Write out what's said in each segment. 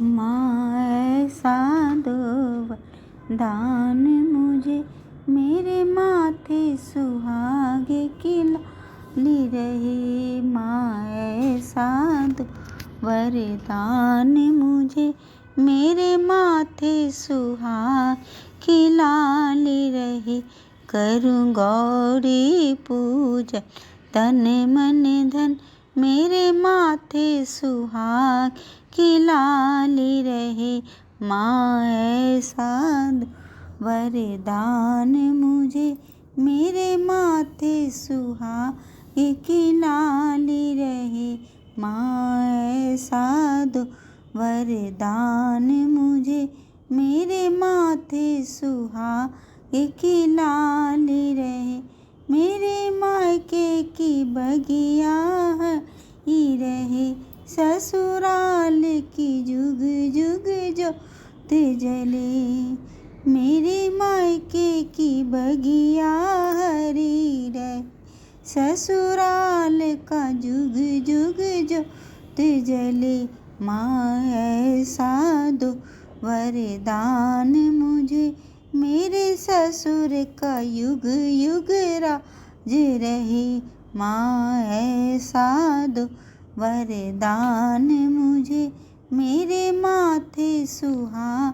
माँ ऐसा दो वरदान मुझे, मेरे माथे सुहागे की लाली रहे। माँ ऐसा दो वरदान मुझे, मेरे माथे सुहाग की लाली रहे। करूँ गौरी पूजा तन मन धन, मेरे माथे सुहाग की लाली रहे। माँ ऐसा दो वरदान मुझे, मेरे माथे सुहाग की लाली रहे। माँ ऐसा दो वरदान मुझे, मेरे माथे सुहाग की लाली रहे। मेरे मायके की बगिया ही रहे, ससुराल की जुग जुग ज्योत जले। मेरे मायके की बगिया हरी रहे, ससुराल का जुग जुग ज्योत जले। माँ ऐसा दो वरदान मुझे, मेरे ससुर का युग युग राज रहे। माँ ऐसा दो वरदान मुझे, मेरे माथे सुहाग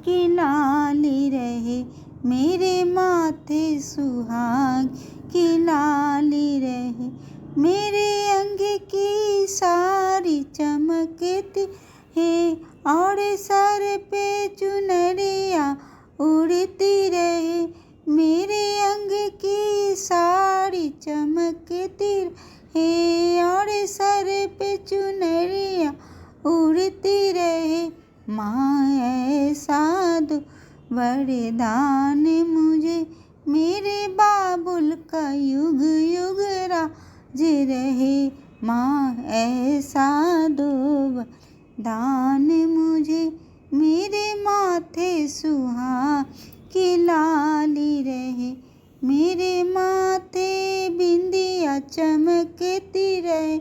की लाली रहे। मेरे माथे सुहाग की लाली रहे। मेरे अंग की सारी चमकती है, और सर पे चुनरिया उड़ती रहे। मेरे अंग की साड़ी चमकती है, और सर पे चुनरिया उड़ती रहे। माँ ऐसा दो वरदान मुझे, मेरे बाबुल का युग युग राज रहे। माँ ऐसा दो वरदान मुझे, मेरे माथे सुहाग की लाली रहे। मेरे माथे बिंदिया चमकती रहे,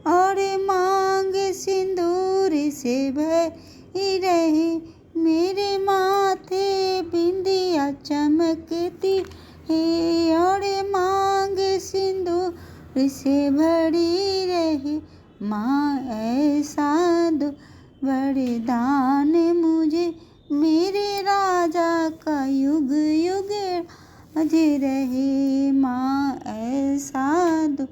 और मांग सिंदूर से भरी रहे। मेरे माथे बिंदिया चमकती है, और मांग सिंदूर से भरी रहे। माँ ऐसा दो वरदान मुझे, मेरे राजा का युग युग राज रहे। माँ ऐसा दो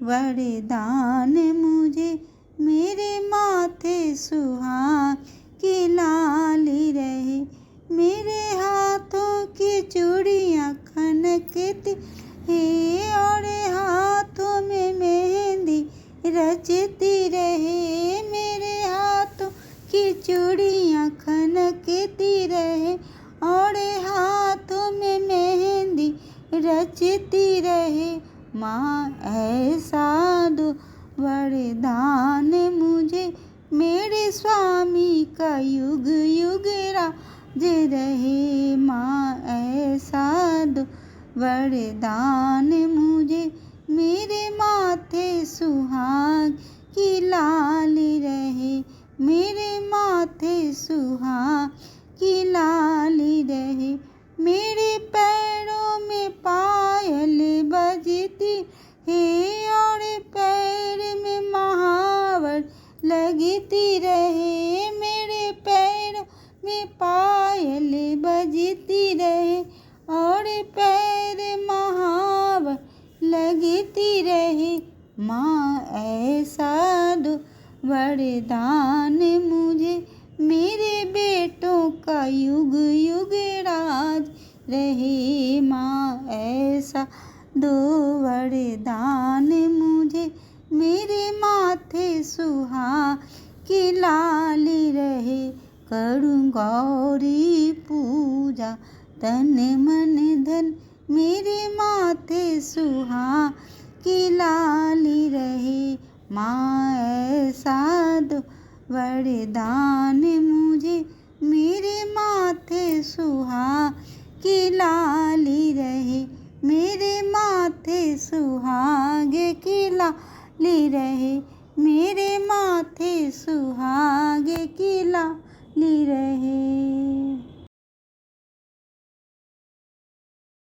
वरदान मुझे, मेरे माथे सुहाग की लाली रहे। मेरे हाथों की चूड़ियाँ खनकती है, और हाथों में मेहंदी रचती रहे। मेरे हाथों की चूड़ियाँ खनकती रहे, और हाथों में मेहंदी रचती रहे। माँ ऐसा दो वरदान मुझे, मेरे स्वामी का युग युग राज रहे। माँ ऐसा दो वरदान मुझे, मेरे माथे सुहाग की लाली रहे। मेरे माथे सुहाग की लाली रहे। मेरे पैरों में पायल बजती है, और पैर में महावर लगती रहे। मेरे पैरों में पायल बजती रहे, और पैर महावर लगती रहे। माँ ऐसा दो वरदान मुझे, मेरे बेटों का युग युग राज रहे। माँ ऐसा दो वरदान मुझे, मेरे माथे सुहाग की लाली रहे। करूँ गौरी पूजा तन मन धन, मेरे माथे सुहाग की लाली रहे। माँ ऐसा दो वरदान मुझे, मेरे माथे सुहाग की लाली रहे। मेरे माथे सुहाग की लाली रहे। मेरे माथे सुहाग की लाली ली रहे।